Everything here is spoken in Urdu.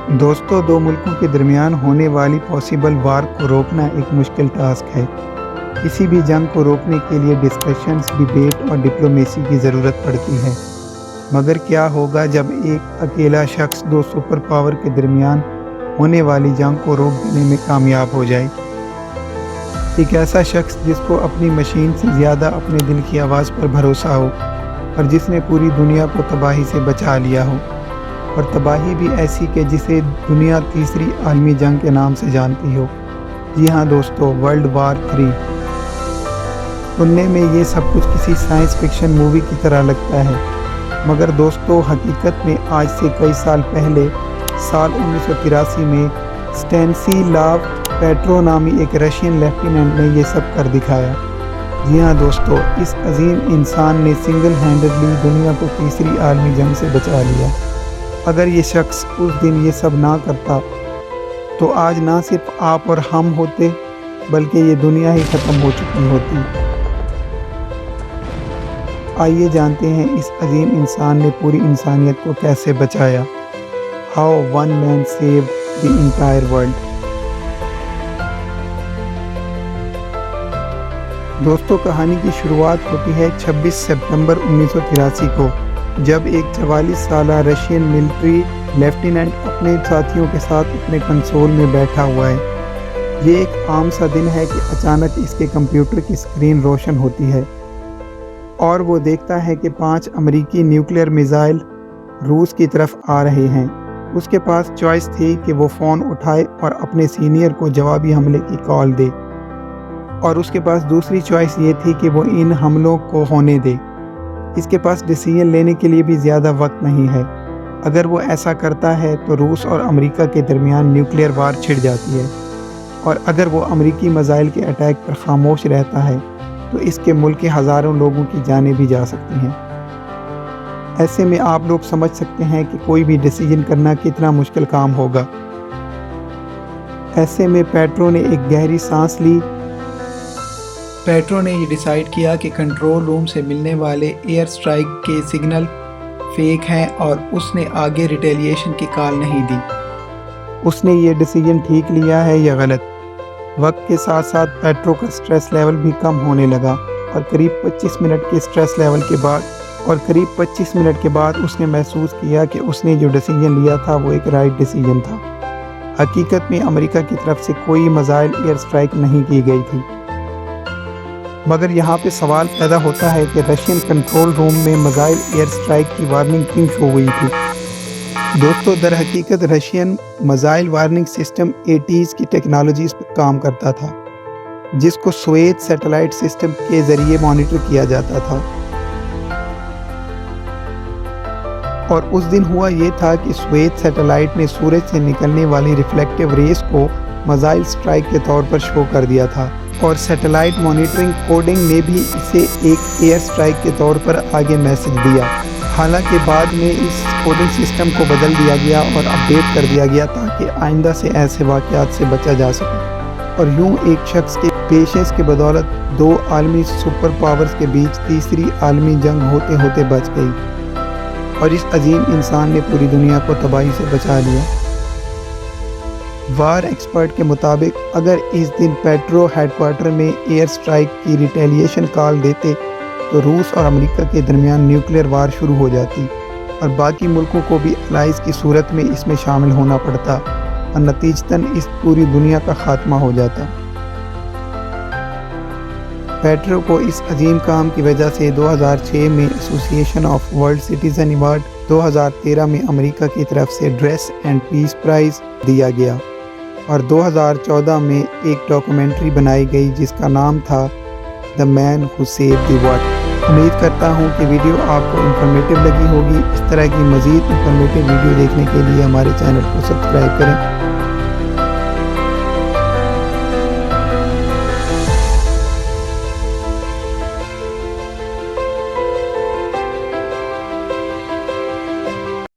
دوستوں، دو ملکوں کے درمیان ہونے والی پاسبل وار کو روکنا ایک مشکل ٹاسک ہے۔ کسی بھی جنگ کو روکنے کے لیے ڈسکشنز، ڈیبیٹ اور ڈپلومیسی کی ضرورت پڑتی ہے۔ مگر کیا ہوگا جب ایک اکیلا شخص دو سپر پاور کے درمیان ہونے والی جنگ کو روک دینے میں کامیاب ہو جائے؟ ایک ایسا شخص جس کو اپنی مشین سے زیادہ اپنے دل کی آواز پر بھروسہ ہو اور جس نے پوری دنیا کو تباہی سے بچا لیا ہو، اور تباہی بھی ایسی کہ جسے دنیا تیسری عالمی جنگ کے نام سے جانتی ہو۔ جی ہاں دوستو، ورلڈ وار 3۔ سننے میں یہ سب کچھ کسی سائنس فکشن مووی کی طرح لگتا ہے، مگر دوستو حقیقت میں آج سے کئی سال پہلے سال 1983 میں اسٹینیسلاو پیٹرو نامی ایک رشین لیفٹیننٹ نے یہ سب کر دکھایا۔ جی ہاں دوستو، اس عظیم انسان نے سنگل ہینڈڈلی دنیا کو تیسری عالمی جنگ سے بچا لیا۔ اگر یہ شخص اس دن یہ سب نہ کرتا تو آج نہ صرف آپ اور ہم ہوتے، بلکہ یہ دنیا ہی ختم ہو چکی ہوتی۔ آئیے جانتے ہیں اس عظیم انسان نے پوری انسانیت کو کیسے بچایا۔ How one man saved the entire world. دوستو، کہانی کی شروعات ہوتی ہے 26 سپتمبر 1983 کو، جب ایک 44 سالہ رشین ملٹری لیفٹیننٹ اپنے ساتھیوں کے ساتھ اپنے کنسول میں بیٹھا ہوا ہے۔ یہ ایک عام سا دن ہے کہ اچانک اس کے کمپیوٹر کی اسکرین روشن ہوتی ہے اور وہ دیکھتا ہے کہ 5 امریکی نیوکلیئر میزائل روس کی طرف آ رہے ہیں۔ اس کے پاس چوائس تھی کہ وہ فون اٹھائے اور اپنے سینئر کو جوابی حملے کی کال دے، اور اس کے پاس دوسری چوائس یہ تھی کہ وہ ان حملوں کو ہونے دے۔ اس کے پاس ڈیسیژن لینے کے لیے بھی زیادہ وقت نہیں ہے۔ اگر وہ ایسا کرتا ہے تو روس اور امریکہ کے درمیان نیوکلیئر وار چھڑ جاتی ہے، اور اگر وہ امریکی میزائل کے اٹیک پر خاموش رہتا ہے تو اس کے ملک کے ہزاروں لوگوں کی جانیں بھی جا سکتی ہیں۔ ایسے میں آپ لوگ سمجھ سکتے ہیں کہ کوئی بھی ڈیسیژن کرنا کتنا مشکل کام ہوگا۔ ایسے میں پیٹرو نے ایک گہری سانس لی۔ پیٹرو نے یہ ڈیسائیڈ کیا کہ کنٹرول روم سے ملنے والے ایئر سٹرائک کے سگنل فیک ہیں اور اس نے آگے ریٹیلیشن کی کال نہیں دی۔ اس نے یہ ڈیسیژن ٹھیک لیا ہے یا غلط؟ وقت کے ساتھ ساتھ پیٹرو کا سٹریس لیول بھی کم ہونے لگا، اور قریب 25 منٹ کے سٹریس لیول کے بعد اس نے محسوس کیا کہ اس نے جو ڈیسیژن لیا تھا وہ ایک رائٹ ڈیسیژن تھا۔ حقیقت میں امریکہ کی طرف سے کوئی میزائل ایئر سٹرائک نہیں کی گئی تھی۔ مگر یہاں پہ سوال پیدا ہوتا ہے کہ رشین کنٹرول روم میں میزائل ایئر سٹرائک کی وارننگ کیوں شو ہوئی تھی؟ دوستو، در حقیقت Russian missile warning system 80s کی ٹیکنالوجیز پر کام کرتا تھا، جس کو سویت سیٹلائٹ سسٹم کے ذریعے مانیٹر کیا جاتا تھا۔ اور اس دن ہوا یہ تھا کہ سویت سیٹلائٹ نے سورج سے نکلنے والی ریفلیکٹیو ریز کو میزائل سٹرائک کے طور پر شو کر دیا تھا، اور سیٹلائٹ مانیٹرنگ کوڈنگ نے بھی اسے ایک ایئر سٹرائک کے طور پر آگے میسج دیا۔ حالانکہ بعد میں اس کوڈنگ سسٹم کو بدل دیا گیا اور اپڈیٹ کر دیا گیا تاکہ آئندہ سے ایسے واقعات سے بچا جا سکے، اور یوں ایک شخص کے پیشنس کی بدولت دو عالمی سپر پاورز کے بیچ تیسری عالمی جنگ ہوتے ہوتے بچ گئی، اور اس عظیم انسان نے پوری دنیا کو تباہی سے بچا لیا۔ وار ایکسپرٹ کے مطابق اگر اس دن پیٹرو ہیڈ کوارٹر میں ایئر سٹرائک کی ریٹیلیشن کال دیتے تو روس اور امریکہ کے درمیان نیوکلیئر وار شروع ہو جاتی، اور باقی ملکوں کو بھی الائز کی صورت میں اس میں شامل ہونا پڑتا، اور نتیجتاً اس پوری دنیا کا خاتمہ ہو جاتا۔ پیٹرو کو اس عظیم کام کی وجہ سے 2006 میں ایسوسی ایشن آف ورلڈ سٹیزن ایوارڈ، 2013 میں امریکہ کی طرف سے ڈریس اینڈ پیس پرائز دیا گیا، اور 2014 میں ایک ڈاکومنٹری بنائی گئی جس کا نام تھا دی مین ہو سیوڈ دی ورلڈ۔ امید کرتا ہوں کہ ویڈیو آپ کو انفارمیٹیو لگی ہوگی۔ اس طرح کی مزید انفارمیٹیو ویڈیو دیکھنے کے لیے ہمارے چینل کو سبسکرائب کریں۔